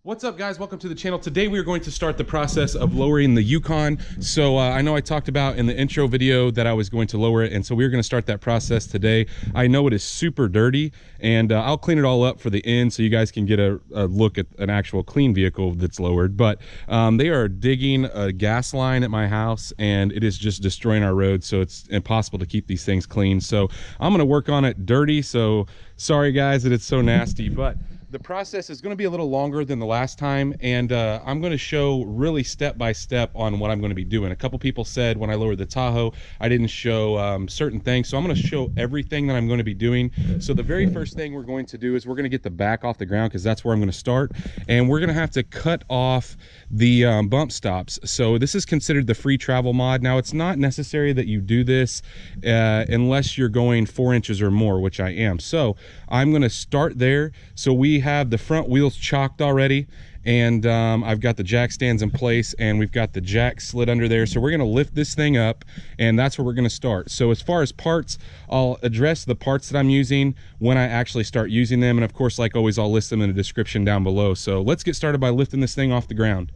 What's up, guys? Welcome to the channel. Today we are going to start the process of lowering the Yukon. So I know I talked about in the intro video that I was going to lower it, and so we're going to start that process today. I know it is super dirty, and I'll clean it all up for the end so you guys can get a look at an actual clean vehicle that's lowered. But they are digging a gas line at my house, and it is just destroying our road, so it's impossible to keep these things clean. So I'm going to work on it dirty, so sorry guys that it's so nasty, but the process is going to be a little longer than the last time, and I'm going to show really step by step on what I'm going to be doing. A couple people said when I lowered the Tahoe I didn't show certain things, so I'm going to show everything that I'm going to be doing. So the very first thing we're going to do is we're going to get the back off the ground, because that's where I'm going to start, and we're going to have to cut off the bump stops. So this is considered the free travel mod. Now, it's not necessary that you do this unless you're going 4 inches or more, which I am. So I'm going to start there. So we have the front wheels chalked already, and I've got the jack stands in place, and we've got the jack slid under there. So we're going to lift this thing up, and that's where we're going to start. So as far as parts, I'll address the parts that I'm using when I actually start using them, and of course, like always, I'll list them in the description down below. So let's get started by lifting this thing off the ground.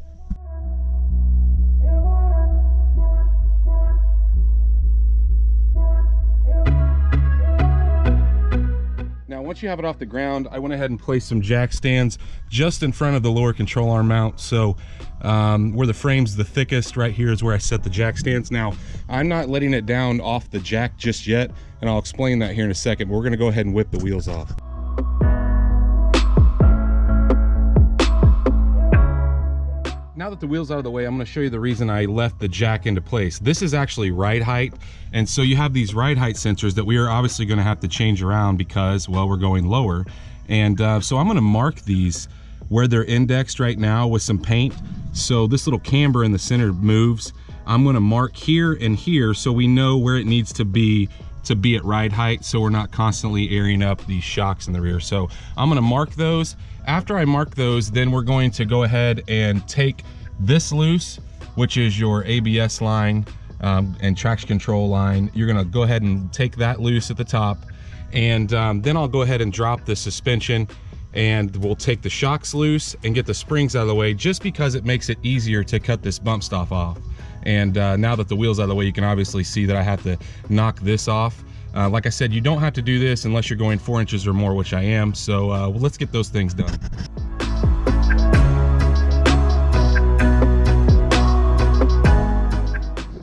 Now, once you have it off the ground, I went ahead and placed some jack stands just in front of the lower control arm mount. So where the frame's the thickest, right here is where I set the jack stands. Now, I'm not letting it down off the jack just yet, and I'll explain that here in a second. But we're gonna go ahead and whip the wheels off. Now that the wheel's out of the way, I'm going to show you the reason I left the jack into place. This is actually ride height, and so you have these ride height sensors that we are obviously going to have to change around because, well, we're going lower. And so I'm going to mark these where they're indexed right now with some paint. So this little camber in the center moves. I'm going to mark here and here so we know where it needs to be at ride height, so we're not constantly airing up these shocks in the rear. So I'm going to mark those. After I mark those, then we're going to go ahead and take this loose, which is your ABS line and traction control line. You're going to go ahead and take that loose at the top, and then I'll go ahead and drop the suspension, and we'll take the shocks loose and get the springs out of the way, just because it makes it easier to cut this bump stop off. And now that the wheel's out of the way, you can obviously see that I have to knock this off. Like I said, you don't have to do this unless you're going 4 inches or more, which I am. So well, let's get those things done.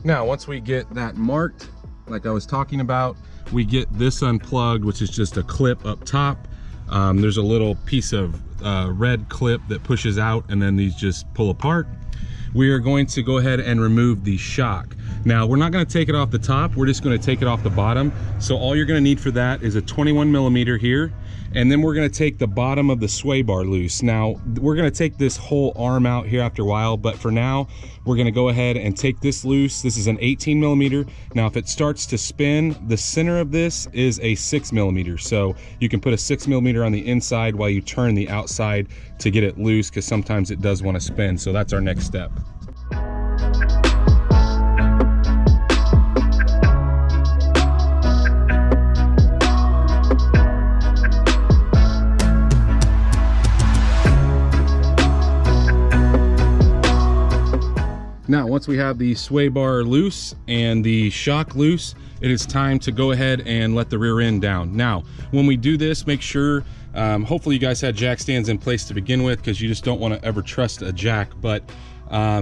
Now, once we get that marked, like I was talking about, we get this unplugged, which is just a clip up top. There's a little piece of red clip that pushes out, and then these just pull apart. We are going to go ahead and remove the shock. Now, we're not going to take it off the top, we're just going to take it off the bottom. So all you're going to need for that is a 21 millimeter here, and then we're going to take the bottom of the sway bar loose. Now, we're going to take this whole arm out here after a while, but for now, we're going to go ahead and take this loose. This is an 18 millimeter. Now, if it starts to spin, the center of this is a 6 millimeter. So you can put a 6 millimeter on the inside while you turn the outside to get it loose, because sometimes it does want to spin. So that's our next step. Now, once we have the sway bar loose and the shock loose, it is time to go ahead and let the rear end down. Now, when we do this, make sure, hopefully you guys had jack stands in place to begin with, because you just don't want to ever trust a jack, but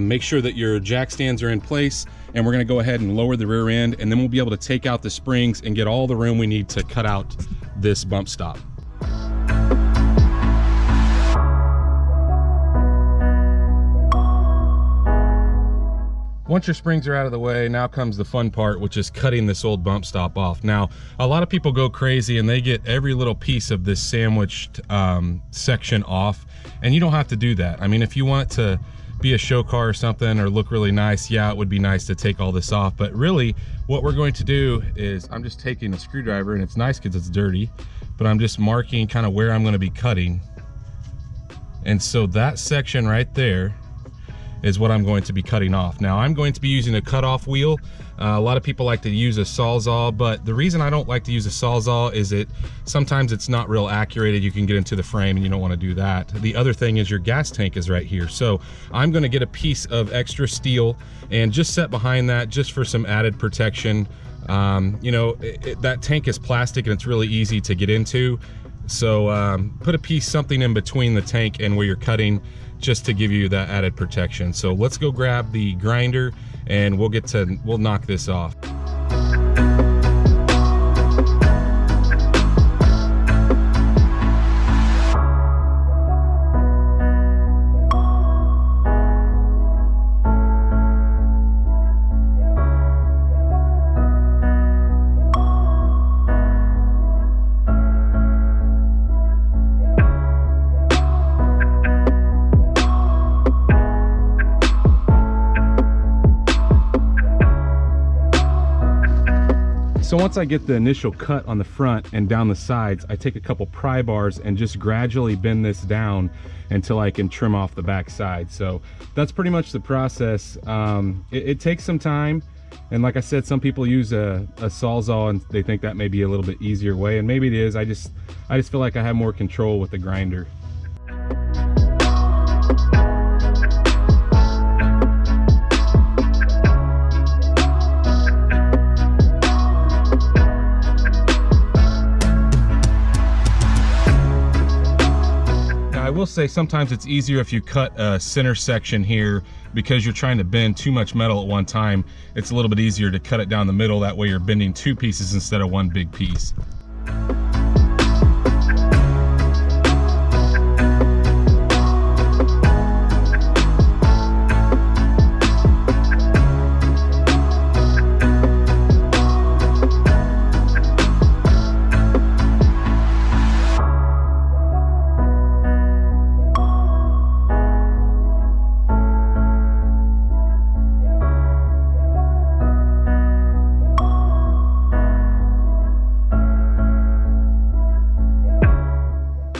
make sure that your jack stands are in place, and we're going to go ahead and lower the rear end, and then we'll be able to take out the springs and get all the room we need to cut out this bump stop. Once your springs are out of the way, now comes the fun part, which is cutting this old bump stop off. Now, a lot of people go crazy and they get every little piece of this sandwiched section off, and you don't have to do that. I mean, if you want it to be a show car or something or look really nice, yeah, it would be nice to take all this off. But really, what we're going to do is I'm just taking a screwdriver, and it's nice because it's dirty, but I'm just marking kind of where I'm going to be cutting. And so that section right there is what I'm going to be cutting off. Now I'm going to be using a cutoff wheel. A lot of people like to use a sawzall, but the reason I don't like to use a sawzall is sometimes it's not real accurate. You can get into the frame and you don't want to do that. The other thing is your gas tank is right here. So I'm going to get a piece of extra steel and just set behind that just for some added protection. You know, that tank is plastic and it's really easy to get into. So put a piece, something in between the tank and where you're cutting, just to give you that added protection. So let's go grab the grinder and we'll knock this off. So once I get the initial cut on the front and down the sides, I take a couple pry bars and just gradually bend this down until I can trim off the back side. So that's pretty much the process. It takes some time. And like I said, some people use a sawzall and they think that may be a little bit easier way. And maybe it is. I just feel like I have more control with the grinder. I will say sometimes it's easier if you cut a center section here, because you're trying to bend too much metal at one time. It's a little bit easier to cut it down the middle. That way you're bending two pieces instead of one big piece.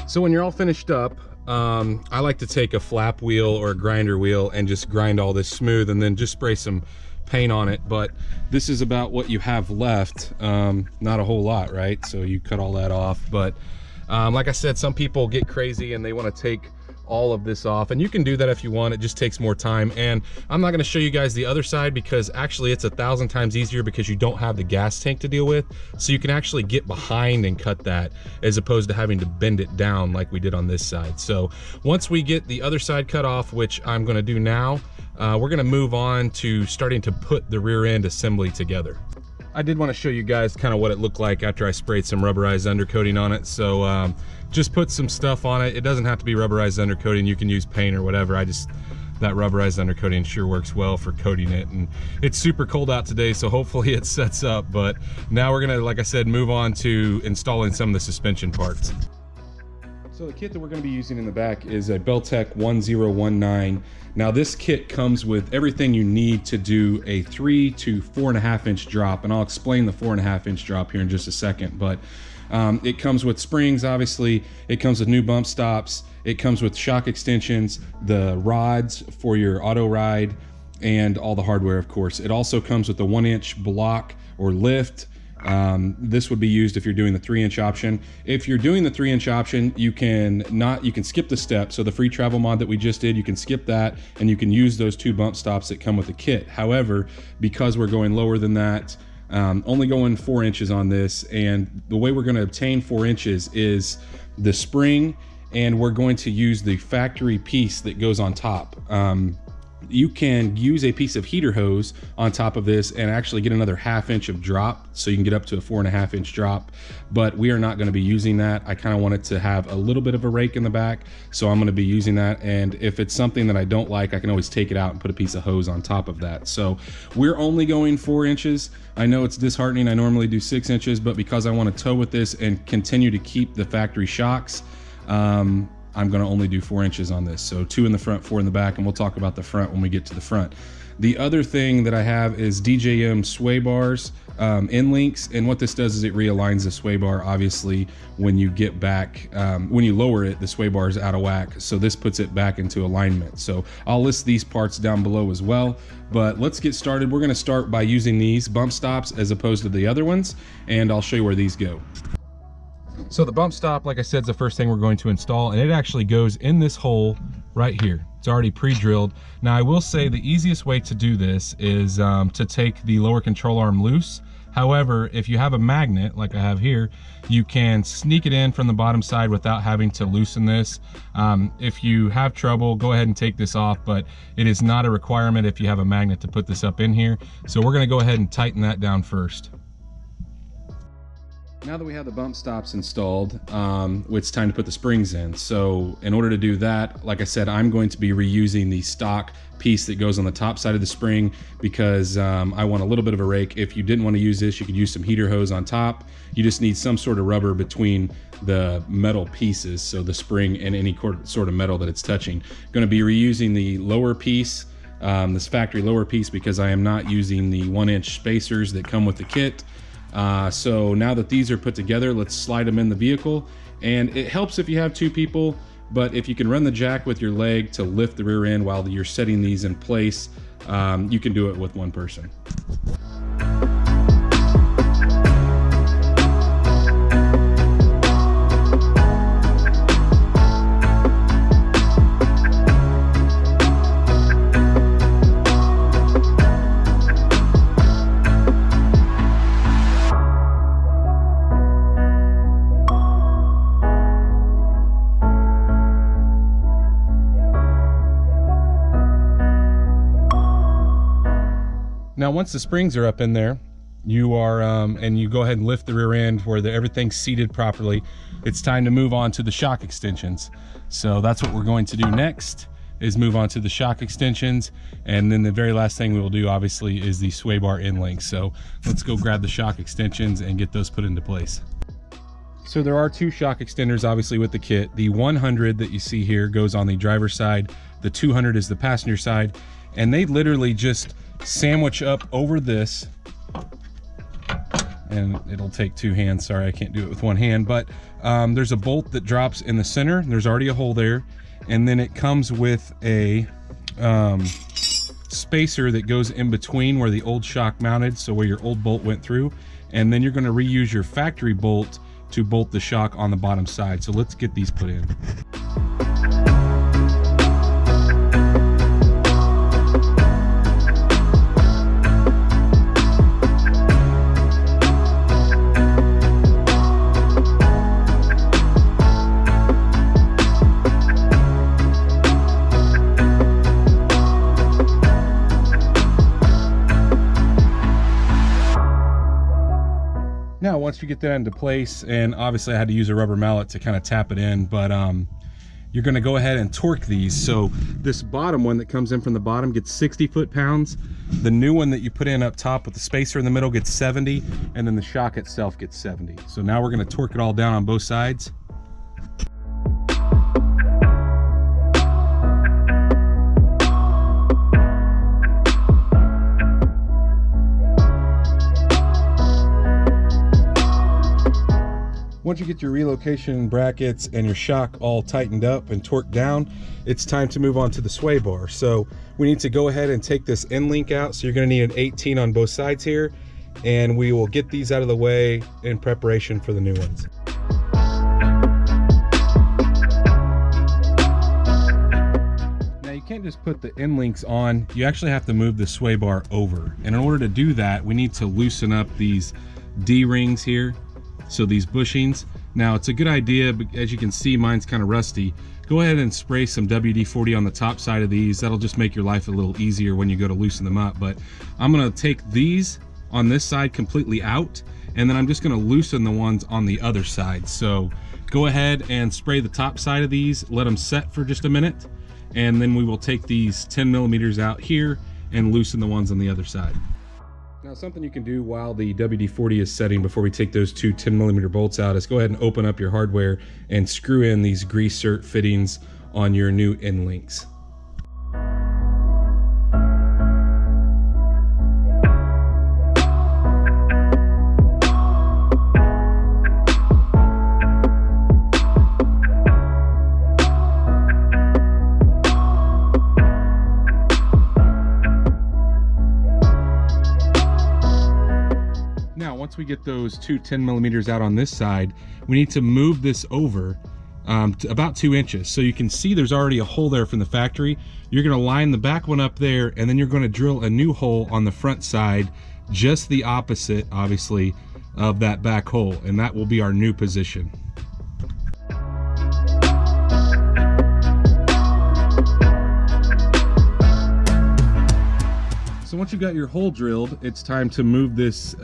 So when you're all finished up, I like to take a flap wheel or a grinder wheel and just grind all this smooth and then just spray some paint on it. But this is about what you have left. Not a whole lot, right? So you cut all that off. But like I said, some people get crazy and they want to take all of this off, and you can do that if you want. It just takes more time. And I'm not going to show you guys the other side because actually it's 1,000 times easier because you don't have the gas tank to deal with. So you can actually get behind and cut that as opposed to having to bend it down like we did on this side. So once we get the other side cut off, which I'm going to do now, we're going to move on to starting to put the rear end assembly together. I did want to show you guys kind of what it looked like after I sprayed some rubberized undercoating on it. So just put some stuff on it. It doesn't have to be rubberized undercoating. You can use paint or whatever. That rubberized undercoating sure works well for coating it. And it's super cold out today, so hopefully it sets up. But now we're gonna, like I said, move on to installing some of the suspension parts. So the kit that we're going to be using in the back is a Beltec 1019. Now this kit comes with everything you need to do a 3 to 4.5 inch drop, and I'll explain the 4.5 inch drop here in just a second. But it comes with springs, obviously. It comes with new bump stops. It comes with shock extensions, the rods for your auto ride, and all the hardware, of course. It also comes with a 1 inch block or lift. This would be used if you're doing the 3 inch option. If you're doing the 3 inch option, you can skip the step. So the free travel mod that we just did, you can skip that and you can use those 2 bump stops that come with the kit. However, because we're going lower than that, only going 4 inches on this, and the way we're going to obtain 4 inches is the spring, and we're going to use the factory piece that goes on top. You can use a piece of heater hose on top of this and actually get another 1/2 inch of drop, so you can get up to a 4.5 inch drop, but we are not going to be using that. I kind of want it to have a little bit of a rake in the back, so I'm going to be using that. And if it's something that I don't like, I can always take it out and put a piece of hose on top of that. So we're only going 4 inches. I know it's disheartening. I normally do 6 inches, but because I want to tow with this and continue to keep the factory shocks, I'm going to only do 4 inches on this. So 2 in the front, 4 in the back, and we'll talk about the front when we get to the front. The other thing that I have is DJM sway bars, end links, and what this does is it realigns the sway bar. Obviously, when you get back, when you lower it, the sway bar is out of whack, so this puts it back into alignment. So I'll list these parts down below as well, but let's get started. We're going to start by using these bump stops as opposed to the other ones, and I'll show you where these go. So the bump stop, like I said, is the first thing we're going to install, and it actually goes in this hole right here. It's already pre-drilled. Now I will say the easiest way to do this is to take the lower control arm loose. However, if you have a magnet like I have here, you can sneak it in from the bottom side without having to loosen this. If you have trouble, go ahead and take this off, but it is not a requirement if you have a magnet to put this up in here. So we're gonna go ahead and tighten that down first. Now that we have the bump stops installed, it's time to put the springs in. So in order to do that, like I said, I'm going to be reusing the stock piece that goes on the top side of the spring because I want a little bit of a rake. If you didn't want to use this, you could use some heater hose on top. You just need some sort of rubber between the metal pieces, so the spring and any sort of metal that it's touching. Going to be reusing the lower piece, this factory lower piece, because I am not using the 1-inch spacers that come with the kit. So now that these are put together, let's slide them in the vehicle. And it helps if you have 2 people, but if you can run the jack with your leg to lift the rear end while you're setting these in place, you can do it with 1 person. Now, once the springs are up in there, you are, and you go ahead and lift the rear end where everything's seated properly, it's time to move on to the shock extensions. So that's what we're going to do next, is move on to the shock extensions. And then the very last thing we will do, obviously, is the sway bar end links. So let's go grab the shock extensions and get those put into place. So there are 2 shock extenders, obviously, with the kit. The 100 that you see here goes on the driver's side. The 200 is the passenger side. And they literally just sandwich up over this, and it'll take 2 hands. Sorry, I can't do it with 1 hand, but there's a bolt that drops in the center. There's already a hole there, and then it comes with a spacer that goes in between where the old shock mounted, so where your old bolt went through, and then you're going to reuse your factory bolt to bolt the shock on the bottom side. So let's get these put in. Now, once you get that into place, and obviously I had to use a rubber mallet to kind of tap it in, but you're going to go ahead and torque these. So this bottom one that comes in from the bottom gets 60 foot-pounds. The new one that you put in up top with the spacer in the middle gets 70, and then the shock itself gets 70. So now we're going to torque it all down on both sides. Once you get your relocation brackets and your shock all tightened up and torqued down, it's time to move on to the sway bar. So we need to go ahead and take this end link out. So you're going to need an 18 on both sides here, and we will get these out of the way in preparation for the new ones. Now you can't just put the end links on, you actually have to move the sway bar over. And in order to do that, we need to loosen up these D-rings here. So these bushings. Now it's a good idea, but as you can see, mine's kind of rusty. Go ahead and spray some WD-40 on the top side of these. That'll just make your life a little easier when you go to loosen them up. But I'm gonna take these on this side completely out, and then I'm just gonna loosen the ones on the other side. So go ahead and spray the top side of these, let them set for just a minute, and then we will take these 10 millimeters out here and loosen the ones on the other side. Now, something you can do while the WD-40 is setting before we take those two 10mm bolts out is go ahead and open up your hardware and screw in these grease zerk fittings on your new end links. Once we get those two 10mm out on this side, we need to move this over to about 2 inches. So you can see there's already a hole there from the factory. You're going to line the back one up there, and then you're going to drill a new hole on the front side, just the opposite, obviously, of that back hole, and that will be our new position. So once you've got your hole drilled, it's time to move this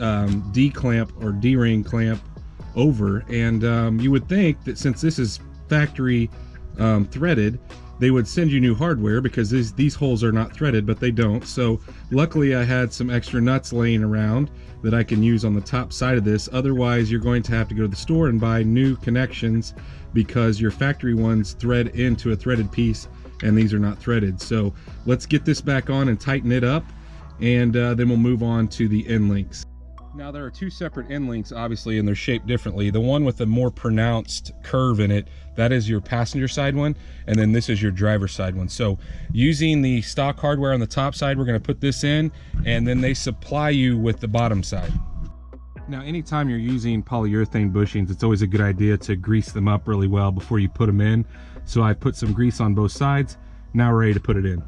D-clamp or D-ring clamp over. And you would think that since this is factory threaded, they would send you new hardware because these holes are not threaded, but they don't. So luckily I had some extra nuts laying around that I can use on the top side of this. Otherwise, you're going to have to go to the store and buy new connections because your factory ones thread into a threaded piece and these are not threaded. So let's get this back on and tighten it up, and then we'll move on to the end links. Now there are two separate end links, obviously, and they're shaped differently. The one with the more pronounced curve in it, that is your passenger side one, and then this is your driver's side one. So using the stock hardware on the top side, we're gonna put this in, and then they supply you with the bottom side. Now, anytime you're using polyurethane bushings, it's always a good idea to grease them up really well before you put them in. So I put some grease on both sides. Now we're ready to put it in.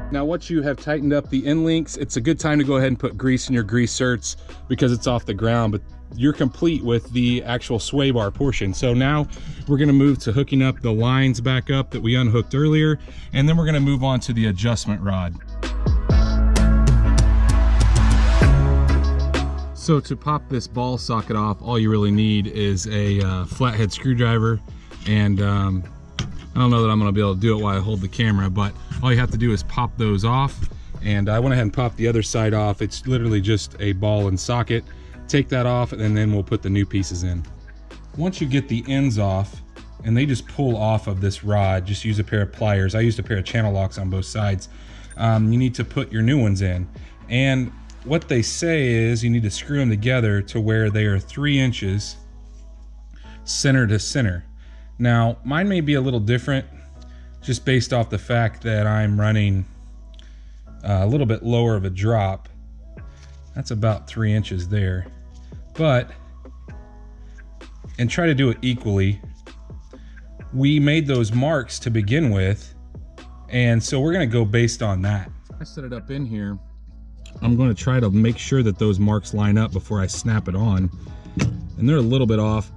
Now, once you have tightened up the end links, it's a good time to go ahead and put grease in your grease zerks because it's off the ground, but you're complete with the actual sway bar portion. So now we're gonna move to hooking up the lines back up that we unhooked earlier, and then we're gonna move on to the adjustment rod. So to pop this ball socket off, all you really need is a flathead screwdriver, and I don't know that I'm gonna be able to do it while I hold the camera, but all you have to do is pop those off. And I went ahead and popped the other side off. It's literally just a ball and socket. Take that off, and then we'll put the new pieces in. Once you get the ends off, and they just pull off of this rod, just use a pair of pliers. I used a pair of channel locks on both sides. You need to put your new ones in. And what they say is you need to screw them together to where they are 3 inches center to center. Now, mine may be a little different just based off the fact that I'm running a little bit lower of a drop. That's about 3 inches there. But, and try to do it equally, we made those marks to begin with, and so we're gonna go based on that. I set it up in here. I'm gonna try to make sure that those marks line up before I snap it on. And they're a little bit off.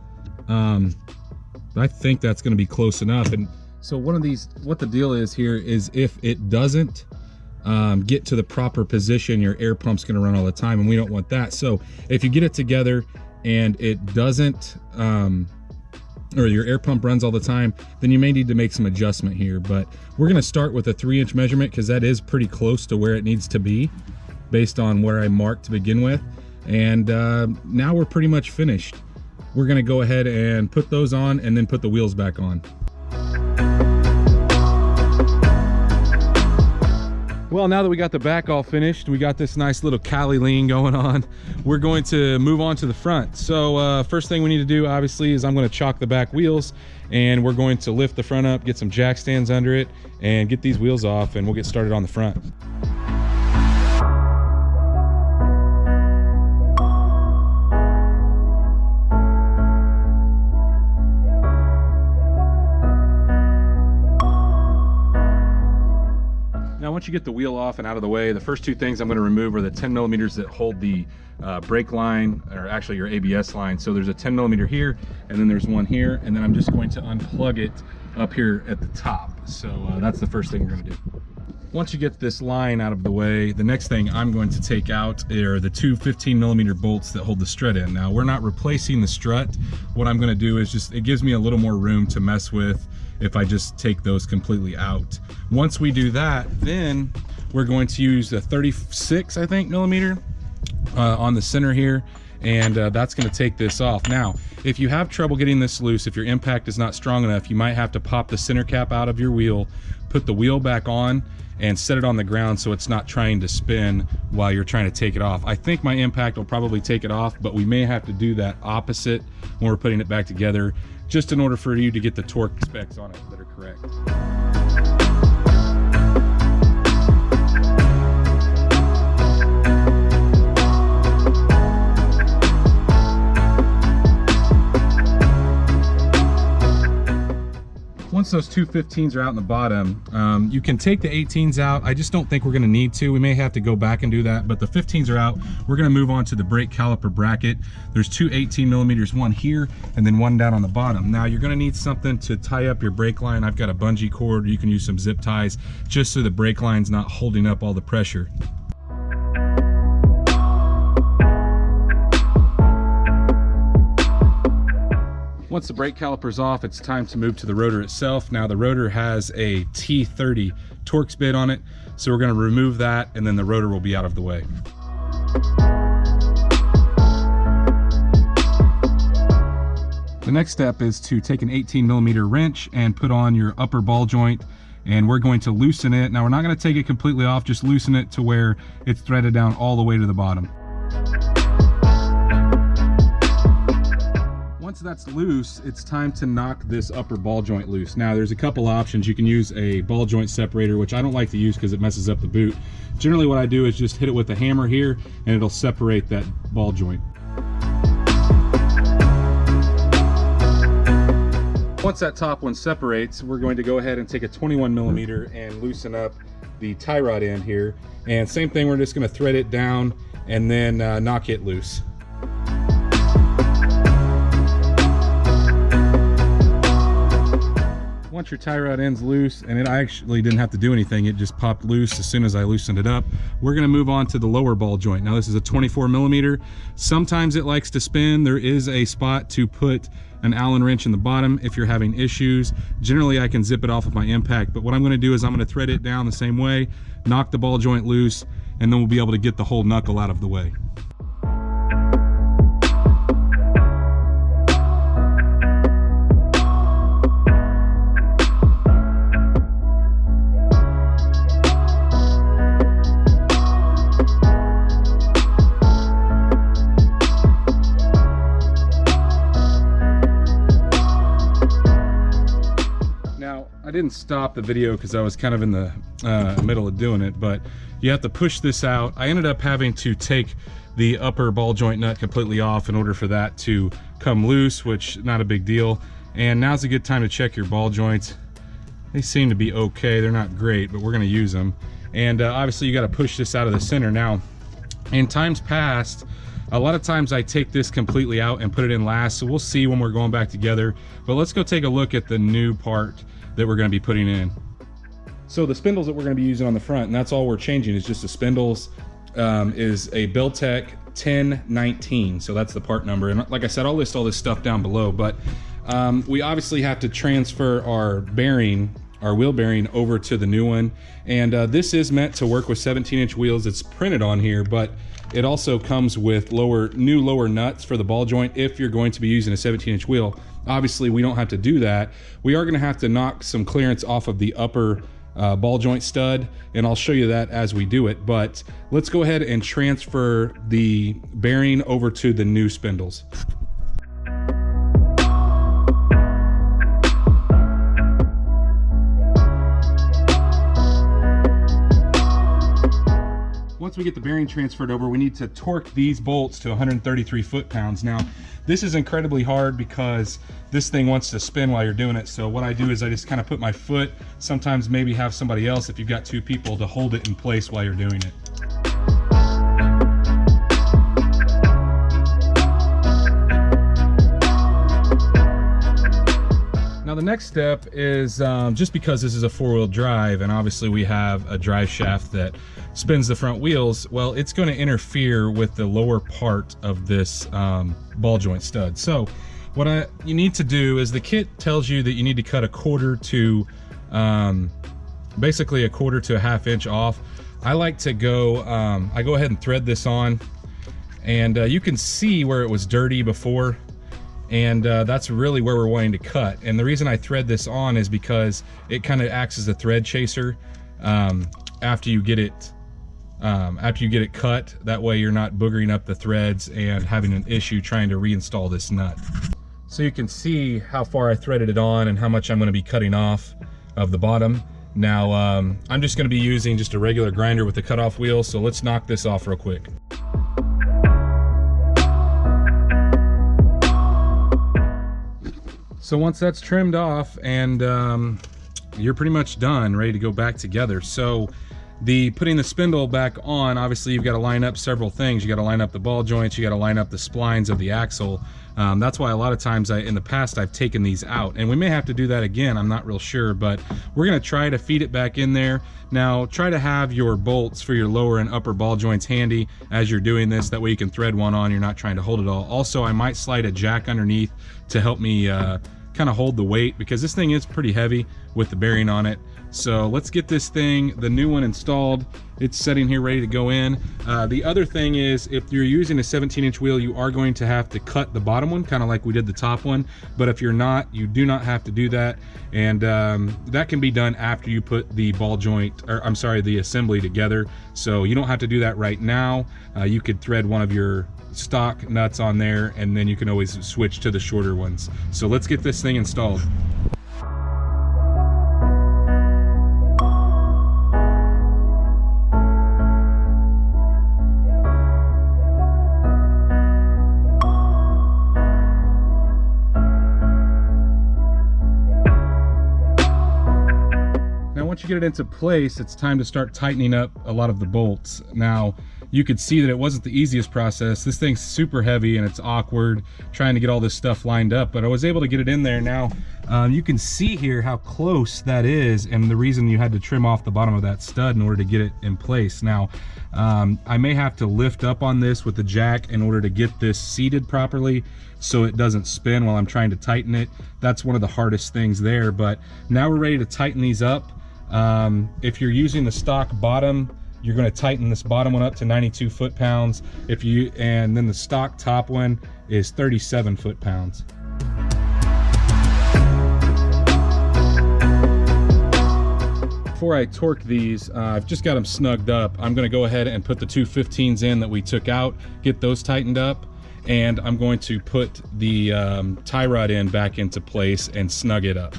But I think that's going to be close enough. And so one of these, what the deal is here is if it doesn't get to the proper position, your air pump's going to run all the time, and we don't want that. So if you get it together and it doesn't, or your air pump runs all the time, then you may need to make some adjustment here. But we're going to start with a 3-inch measurement because that is pretty close to where it needs to be based on where I marked to begin with. And now we're pretty much finished. We're gonna go ahead and put those on and then put the wheels back on. Well, now that we got the back all finished, we got this nice little Cali lean going on, we're going to move on to the front. So first thing we need to do, obviously, is I'm gonna chock the back wheels, and we're going to lift the front up, get some jack stands under it, and get these wheels off, and we'll get started on the front. Once you get the wheel off and out of the way, the first two things I'm going to remove are the 10mm that hold the brake line, or actually your ABS line. So there's a 10mm here, and then there's one here, and then I'm just going to unplug it up here at the top. So that's the first thing we're going to do. Once you get this line out of the way, the next thing I'm going to take out are the two 15mm bolts that hold the strut in. Now, we're not replacing the strut. What I'm going to do is just, it gives me a little more room to mess with if I just take those completely out. Once we do that, then we're going to use the 36, I think, millimeter on the center here, and that's going to take this off. Now, if you have trouble getting this loose, if your impact is not strong enough, you might have to pop the center cap out of your wheel, put the wheel back on, and set it on the ground so it's not trying to spin while you're trying to take it off. I think my impact will probably take it off, but we may have to do that opposite when we're putting it back together, just in order for you to get the torque specs on it that are correct. Once those two 15s are out in the bottom, you can take the 18s out. I just don't think we're gonna need to. We may have to go back and do that, but the 15s are out. We're gonna move on to the brake caliper bracket. There's two 18mm, one here and then one down on the bottom. Now you're gonna need something to tie up your brake line. I've got a bungee cord, you can use some zip ties, just so the brake line's not holding up all the pressure. Once the brake caliper's off, it's time to move to the rotor itself. Now the rotor has a T30 Torx bit on it, so we're going to remove that and then the rotor will be out of the way. The next step is to take an 18mm wrench and put on your upper ball joint, and we're going to loosen it. Now we're not going to take it completely off, just loosen it to where it's threaded down all the way to the bottom. Once that's loose, it's time to knock this upper ball joint loose. Now there's a couple options. You can use a ball joint separator, which I don't like to use because it messes up the boot. Generally what I do is just hit it with a hammer here and it'll separate that ball joint. Once that top one separates, we're going to go ahead and take a 21mm and loosen up the tie rod end here. And same thing, we're just going to thread it down and then knock it loose. Once your tie rod end's loose, and I actually didn't have to do anything, it just popped loose as soon as I loosened it up, we're going to move on to the lower ball joint. Now this is a 24mm. Sometimes it likes to spin. There is a spot to put an Allen wrench in the bottom if you're having issues. Generally I can zip it off of my impact, but what I'm going to do is I'm going to thread it down the same way, knock the ball joint loose, and then we'll be able to get the whole knuckle out of the way. I didn't stop the video because I was kind of in the middle of doing it, but you have to push this out. I ended up having to take the upper ball joint nut completely off in order for that to come loose, which not a big deal. And now's a good time to check your ball joints. They seem to be okay. They're not great, but we're going to use them. And obviously you got to push this out of the center. Now, in times past, a lot of times I take this completely out and put it in last, so we'll see when we're going back together. But let's go take a look at the new part that we're going to be putting in. So the spindles that we're going to be using on the front, and that's all we're changing, is just the spindles, is a Beltec 1019. So that's the part number. And like I said, I'll list all this stuff down below, but we obviously have to transfer our bearing, our wheel bearing, over to the new one. And this is meant to work with 17-inch wheels. It's printed on here, but it also comes with new lower nuts for the ball joint if you're going to be using a 17-inch wheel. Obviously, we don't have to do that. We are going to have to knock some clearance off of the upper ball joint stud, and I'll show you that as we do it. But let's go ahead and transfer the bearing over to the new spindles. Once we get the bearing transferred over, we need to torque these bolts to 133 foot-pounds. Now, this is incredibly hard because this thing wants to spin while you're doing it. So what I do is I just kind of put my foot, sometimes maybe have somebody else, if you've got two people, to hold it in place while you're doing it. Now the next step is, just because this is a 4-wheel drive and obviously we have a drive shaft that spins the front wheels, well, it's going to interfere with the lower part of this ball joint stud. So what you need to do is, the kit tells you that you need to cut a quarter to basically a quarter to a ½ inch off. I like to go, I go ahead and thread this on, and you can see where it was dirty before, and that's really where we're wanting to cut. And the reason I thread this on is because it kind of acts as a thread chaser after you get it cut. That way you're not boogering up the threads and having an issue trying to reinstall this nut. So you can see how far I threaded it on and how much I'm going to be cutting off of the bottom. Now I'm just going to be using just a regular grinder with the cutoff wheel, so let's knock this off real quick. So once that's trimmed off, and you're pretty much done, ready to go back together. So putting the spindle back on, obviously you've got to line up several things. You got to line up the ball joints, you got to line up the splines of the axle. That's why a lot of times in the past I've taken these out, and we may have to do that again, I'm not real sure, but we're going to try to feed it back in there. Now try to have your bolts for your lower and upper ball joints handy as you're doing this, that way you can thread one on, you're not trying to hold it all. Also, I might slide a jack underneath to help me kind of hold the weight, because this thing is pretty heavy with the bearing on it. So let's get this thing, the new one, installed. It's sitting here ready to go in. The other thing is, if you're using a 17-inch wheel, you are going to have to cut the bottom one, kind of like we did the top one. But if you're not, you do not have to do that. And that can be done after you put the ball joint, or I'm sorry, the assembly together. So you don't have to do that right now. You could thread one of your stock nuts on there, and then you can always switch to the shorter ones. So let's get this thing installed. Once you get it into place, it's time to start tightening up a lot of the bolts. Now, you could see that it wasn't the easiest process. This thing's super heavy and it's awkward trying to get all this stuff lined up, but I was able to get it in there. Now, you can see here how close that is, and the reason you had to trim off the bottom of that stud in order to get it in place. Now, I may have to lift up on this with the jack in order to get this seated properly so it doesn't spin while I'm trying to tighten it. That's one of the hardest things there, but now we're ready to tighten these up. If you're using the stock bottom, you're going to tighten this bottom one up to 92 foot-pounds. And then the stock top one is 37 foot-pounds. Before I torque these, I've just got them snugged up. I'm going to go ahead and put the two 15s in that we took out, get those tightened up, and I'm going to put the tie rod in back into place and snug it up.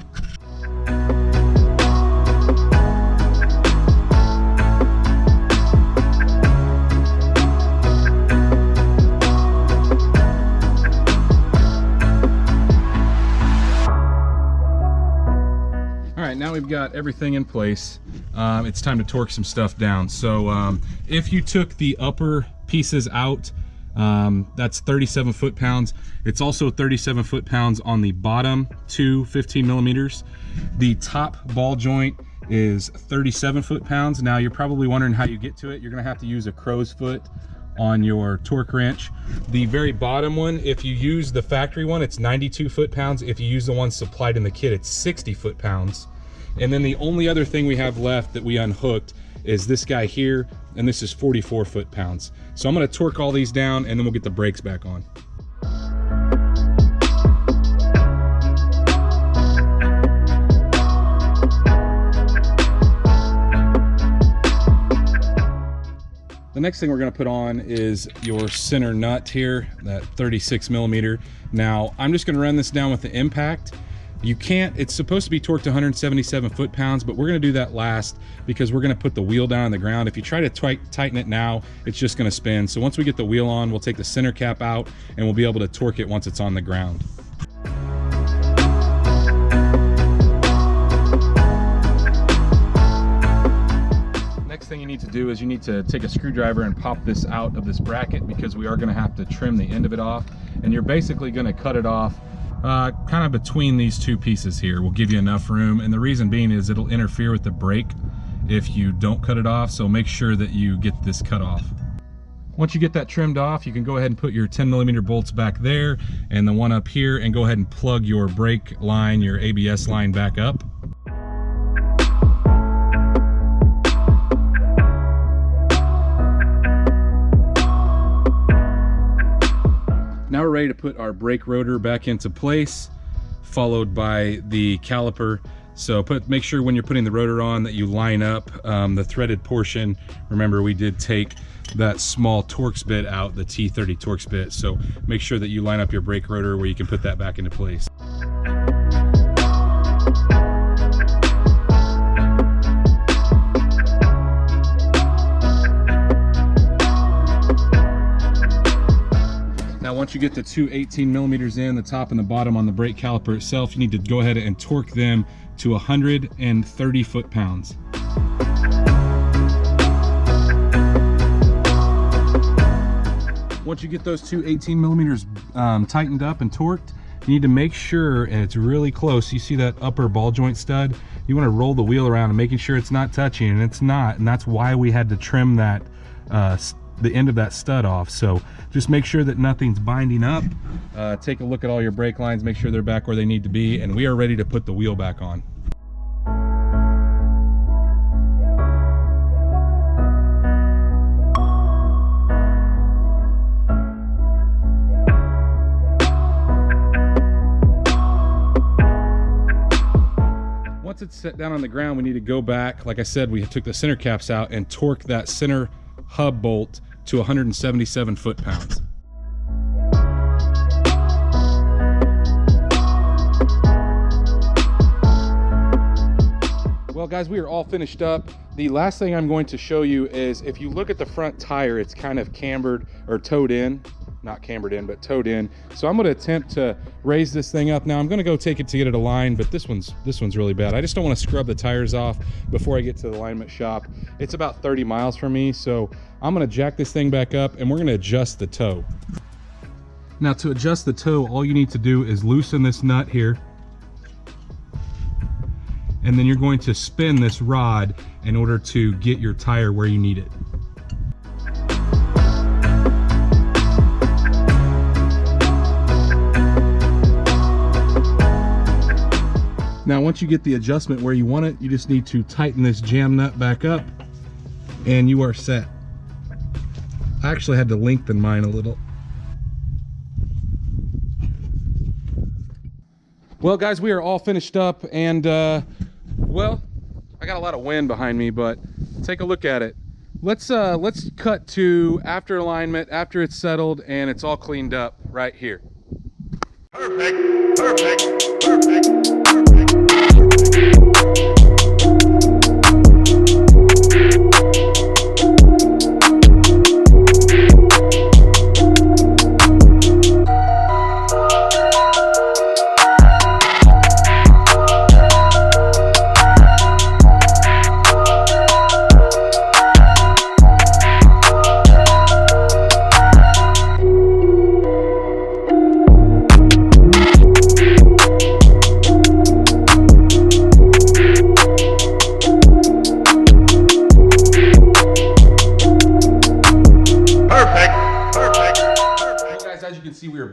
Now we've got everything in place. It's time to torque some stuff down. So if you took the upper pieces out, that's 37 foot-pounds. It's also 37 foot-pounds on the bottom two 15 millimeters. The top ball joint is 37 foot-pounds. Now you're probably wondering how you get to it. You're gonna have to use a crow's foot on your torque wrench. The very bottom one, if you use the factory one, it's 92 foot-pounds. If you use the one supplied in the kit, it's 60 foot-pounds. And then the only other thing we have left that we unhooked is this guy here, and this is 44 foot-pounds. So I'm going to torque all these down, and then we'll get the brakes back on. The next thing we're going to put on is your center nut here, that 36 millimeter. Now, I'm just going to run this down with the impact. You can't, it's supposed to be torqued to 177 foot-pounds, but we're gonna do that last because we're gonna put the wheel down on the ground. If you try to tighten it now, it's just gonna spin. So once we get the wheel on, we'll take the center cap out and we'll be able to torque it once it's on the ground. Next thing you need to do is you need to take a screwdriver and pop this out of this bracket, because we are gonna have to trim the end of it off. And you're basically gonna cut it off kind of between these two pieces here will give you enough room, and the reason being is it'll interfere with the brake if you don't cut it off, so make sure that you get this cut off. Once you get that trimmed off, you can go ahead and put your 10mm bolts back there and the one up here, and go ahead and plug your brake line, your ABS line back up. Now we're ready to put our brake rotor back into place, followed by the caliper. So make sure when you're putting the rotor on that you line up the threaded portion. Remember, we did take that small Torx bit out, the T30 Torx bit. So make sure that you line up your brake rotor where you can put that back into place. Now, once you get the two 18mm in, the top and the bottom on the brake caliper itself, you need to go ahead and torque them to 130 foot-pounds. Once you get those two 18mm tightened up and torqued, you need to make sure, and it's really close, you see that upper ball joint stud? You want to roll the wheel around and making sure it's not touching, and it's not, and that's why we had to trim that the end of that stud off. So just make sure that nothing's binding up. Take a look at all your brake lines, make sure they're back where they need to be, and we are ready to put the wheel back on. Once it's set down on the ground, we need to go back. Like I said, we took the center caps out and torque that center hub bolt to 177 foot-pounds. Well guys, we are all finished up. The last thing I'm going to show you is, if you look at the front tire, it's kind of cambered or towed in. Not cambered in, but towed in. So I'm going to attempt to raise this thing up. Now I'm going to go take it to get it aligned, but this one's really bad. I just don't want to scrub the tires off before I get to the alignment shop. It's about 30 miles from me, so I'm going to jack this thing back up and we're going to adjust the toe. Now to adjust the toe, all you need to do is loosen this nut here, and then you're going to spin this rod in order to get your tire where you need it. Now, once you get the adjustment where you want it, you just need to tighten this jam nut back up and you are set. I actually had to lengthen mine a little. Well guys, we are all finished up, and well, I got a lot of wind behind me, but take a look at it. Let's cut to after alignment, after it's settled and it's all cleaned up right here. Perfect, perfect, perfect.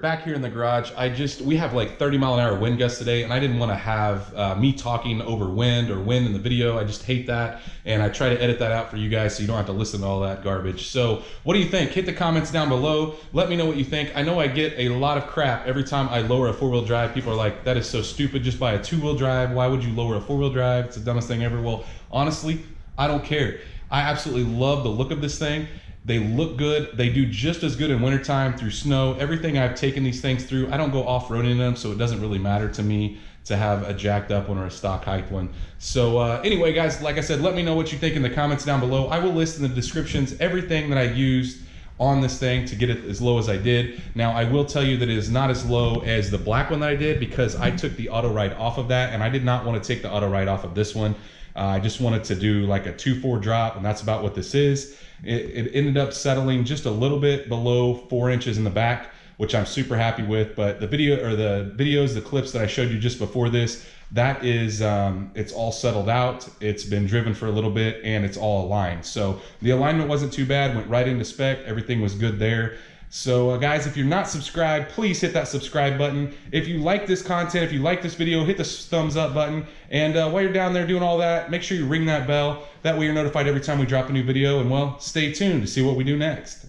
Back here in the garage, we have like 30-mile-an-hour wind gusts today, and I didn't want to have me talking over wind or wind in the video. I just hate that, and I try to edit that out for you guys so you don't have to listen to all that garbage. So what do you think? Hit the comments down below. Let me know what you think. I know I get a lot of crap every time I lower a four-wheel drive. People are like, that is so stupid, just buy a two-wheel drive. Why would you lower a four-wheel drive? It's the dumbest thing ever. Well, honestly, I don't care. I absolutely love the look of this thing. They look good. They do just as good in wintertime through snow. Everything I've taken these things through, I don't go off-roading in them, so it doesn't really matter to me to have a jacked up one or a stock height one. So anyway, guys, like I said, let me know what you think in the comments down below. I will list in the descriptions everything that I used on this thing to get it as low as I did. Now, I will tell you that it is not as low as the black one that I did, because I took the auto ride off of that, and I did not want to take the auto ride off of this one. I just wanted to do like a 2.4 drop, and that's about what this is. It ended up settling just a little bit below 4 inches in the back, which I'm super happy with. But the videos, the clips that I showed you just before this, that is, it's all settled out. It's been driven for a little bit and it's all aligned. So the alignment wasn't too bad, went right into spec. Everything was good there. So guys, if you're not subscribed, please hit that subscribe button. If you like this content, if you like this video, hit the thumbs up button. And while you're down there doing all that, make sure you ring that bell. That way you're notified every time we drop a new video. And well, stay tuned to see what we do next.